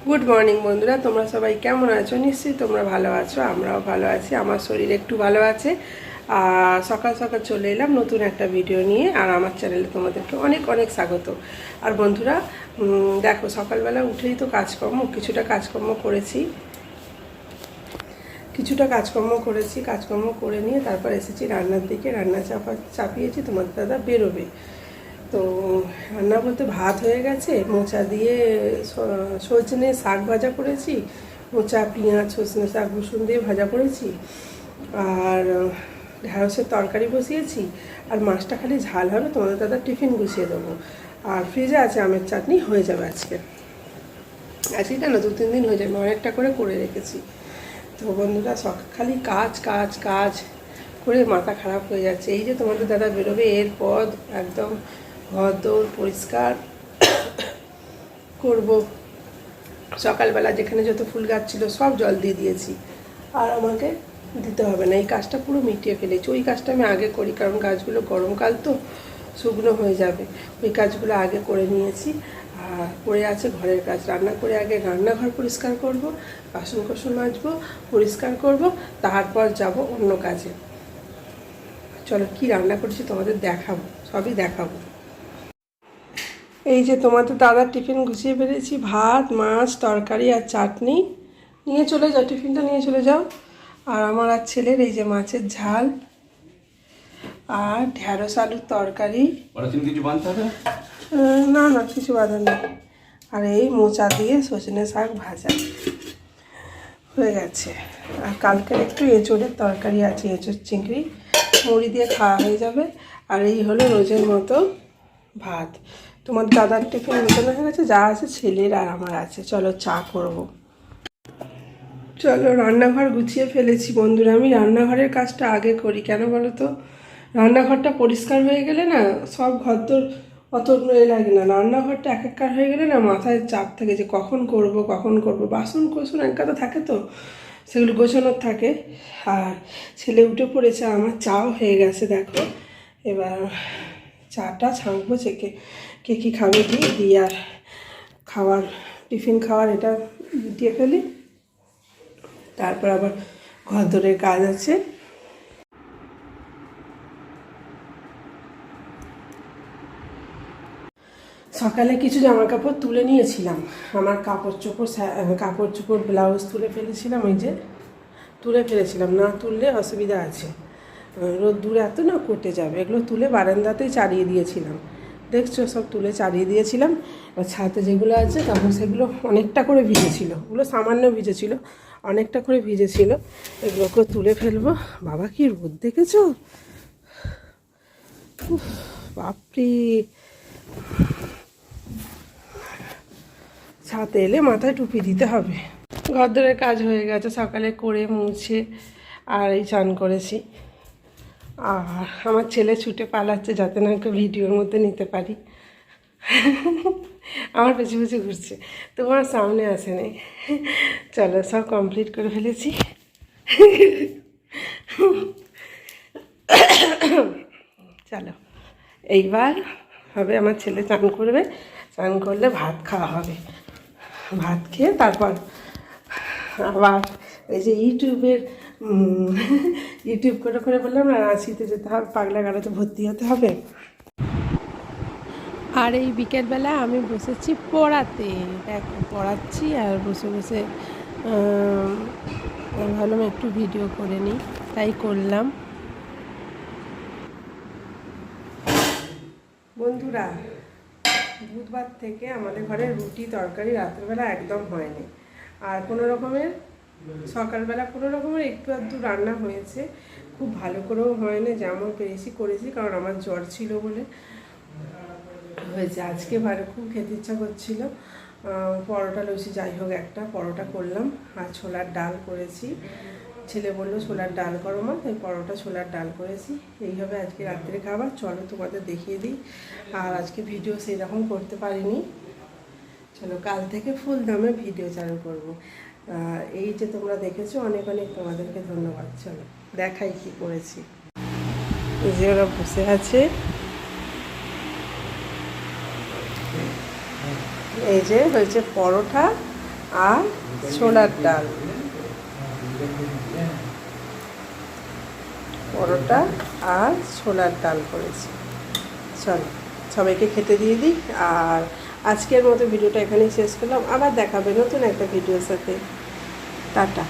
Good morning বন্ধুরা, তোমরা সবাই কেমন আছো? নিশ্চয়ই তোমরা ভালো আছো, আমরাও ভালো আছি। আমার শরীর একটু ভালো আছে। আর সকাল সকাল চলে এলাম নতুন একটা ভিডিও নিয়ে। আর আমার চ্যানেলে তোমাদেরকে অনেক অনেক স্বাগত। আর বন্ধুরা, দেখো সকালবেলা উঠেই তো কিছুটা কাজকর্ম করেছি। কাজকর্ম করে নিয়ে তারপর এসেছি রান্নার দিকে। রান্না চাপিয়েছি, তোমার দাদা বেরোবে। তো রান্না বলতে ভাত হয়ে গেছে, মোচা দিয়ে সজনে শাক ভাজা করেছি, মোচা পেঁয়াজ সজনে শাক রসুন দিয়ে ভাজা করেছি, আর ঢ্যাঁড়সের তরকারি বসিয়েছি। আর মাছটা খালি ঝাল হবে, তোমাদের দাদা টিফিন গুছিয়ে দেবো। আর ফ্রিজে আছে আমের চাটনি, হয়ে যাবে আজকে। আজকে না 2-3 দিন হয়ে যাবে, অনেকটা করে রেখেছি। তো বন্ধুরা, খালি কাজ কাজ কাজ করে মাথা খারাপ হয়ে যাচ্ছে। এই যে তোমাদের দাদা বেরোবে, এরপর একদম ঘর দৌড় পরিষ্কার করব। সকালবেলা যেখানে যত ফুল গাছ ছিল সব জল দিয়ে দিয়েছি, আর আমাকে দিতে হবে না। এই কাজটা পুরো মিটিয়ে ফেলেছি। ওই কাজটা আমি আগে করি, কারণ গাছগুলো গরমকাল তো শুকনো হয়ে যাবে। ওই কাজগুলো আগে করে নিয়েছি। আর পড়ে আছে ঘরের কাজ। রান্না করে আগে রান্নাঘর পরিষ্কার করব, বাসন কোসন মাজবো, পরিষ্কার করব, তারপর যাব অন্য কাজে। চলো কি রান্না করছি তোমাদের দেখাবো, সবই দেখাবো। এই যে তোমাদের দাদার টিফিন গুছিয়ে ফেলেছি, ভাত মাছ তরকারি আর চাটনি। নিয়ে চলে যাও, টিফিনটা নিয়ে চলে যাও। আর আমার আর ছেলের এই যে মাছের ঝাল আর ঢ্যাঁড়স আলুর তরকারি। কিছু বানতে হবে না না, কিছু বাধা নেই। আর এই মোচা দিয়ে সজনে শাক ভাজা হয়ে গেছে। আর কালকের একটু এঁচোড়ের তরকারি আছে, এঁচোড় চিংড়ি মুড়ি দিয়ে খাওয়া হয়ে যাবে। আর এই হলো রোজের মতো ভাত। তোমার দাদার টিফিন গোছানো হয়ে গেছে, যা আছে ছেলের আর আমার আছে। চলো চা করব। চলো রান্নাঘর গুছিয়ে ফেলেছি বন্ধুরা। আমি রান্নাঘরের কাজটা আগে করি, কেন বলো তো? রান্নাঘরটা পরিষ্কার হয়ে গেলে না, সব ঘর তো অত লাগে না। রান্নাঘরটা একাকার হয়ে গেলে না, মাথায় চাপ থাকে যে কখন করব। বাসন কোসন এক গাদা থাকে, তো সেগুলো গোছানোর থাকে। আর ছেলে উঠে পড়েছে, আমার চাও হয়ে গেছে দেখো। এবার চাটা ছাঁকবো, কে কী খাবে দিই আর টিফিন খাওয়ার এটা দিয়ে ফেলি। তারপর আবার ঘর দরের কাজ আছে। সকালে কিছু জামা কাপড় তুলে নিয়েছিলাম। আমার কাপড় চোপড় ব্লাউজ তুলে ফেলেছিলাম। এই যে তুলে ফেলেছিলাম, না তুললে অসুবিধা আছে। রোদ্দুর এত না কটে যাবে। এগুলো তুলে বারান্দাতেই চালিয়ে দিয়েছিলাম, দেখছো সব তুলে চালিয়ে দিয়েছিলাম। আর ছাদে যেগুলো আছে তখন সেগুলো অনেকটা করে ভিজেছিল, ওগুলো সামান্য ভিজেছিল, অনেকটা করে ভিজেছিল। এগুলোকে তুলে ফেলবো। বাবা কি রোদ দেখেছো, বাপরে! ছাদে এলে মাথায় টুপি দিতে হবে। ঘরদোরের কাজ হয়ে গেছে সকালে করে মুছে, আর এই চান করেছি। আর আমার ছেলে ছুটে পালাচ্ছে যাতে না ওকে ভিডিওর মধ্যে নিতে পারি। আমার পেছু পেছু ঘুরছে, তোমার সামনে আসে নেই। চলো সব কমপ্লিট করে ফেলেছি। চলো এইবার হবে, আমার ছেলে চান করবে, চান করলে ভাত খাওয়া হবে। ভাত খেয়ে তারপর আবার এই যে ইউটিউব করে বললাম না, রাঁচিতে যেতে হবে, পাগলা গাড়াতে ভর্তি হতে হবে। আর এই বিকেলবেলা আমি বসেছি পড়াতে, দেখো পড়াচ্ছি। আর বসে বসে ভাবলাম একটু ভিডিও করে নিই, তাই করলাম। বন্ধুরা, বুধবার থেকে আমাদের ঘরে রুটি তরকারি রাত্রেবেলা একদম হয়নি। আর সকালবেলা কোনো রকমের একটু আধটু রান্না হয়েছে, খুব ভালো করেও হয়নি, যেমন পেরেছি করেছি, কারণ আমার জ্বর ছিল বলে হয়েছে। আজকে খুব খেতে ইচ্ছা করছিল, পরোটা লুচি যাই হোক একটা পরোটা করলাম। আর ছোলার ডাল করেছি, ছেলে বললো ছোলার ডাল করো মা, তাই পরোটা ছোলার ডাল করেছি। এইভাবে আজকে রাত্রে খাবার। চলো তোমাদের দেখিয়ে দিই। আর আজকে ভিডিও সেরকম করতে পারিনি। চলো কাল থেকে ফুল দামে ভিডিও চালু করবো। এই যে তোমরা দেখেছো, অনেক অনেক তোমাদেরকে ধন্যবাদ। চলো দেখাই কি করেছি। এই যে ওরা বসে আছে, এই যে হয়েছে পরোটা আর ছোলার ডাল, পরোটা আর ছোলার ডাল করেছি। চলো সবাইকে খেতে দিয়ে দিই। আর আজকের মতো ভিডিওটা এখানেই শেষ করলাম, আবার দেখাবে নতুন একটা ভিডিওর সাথে। টাটা।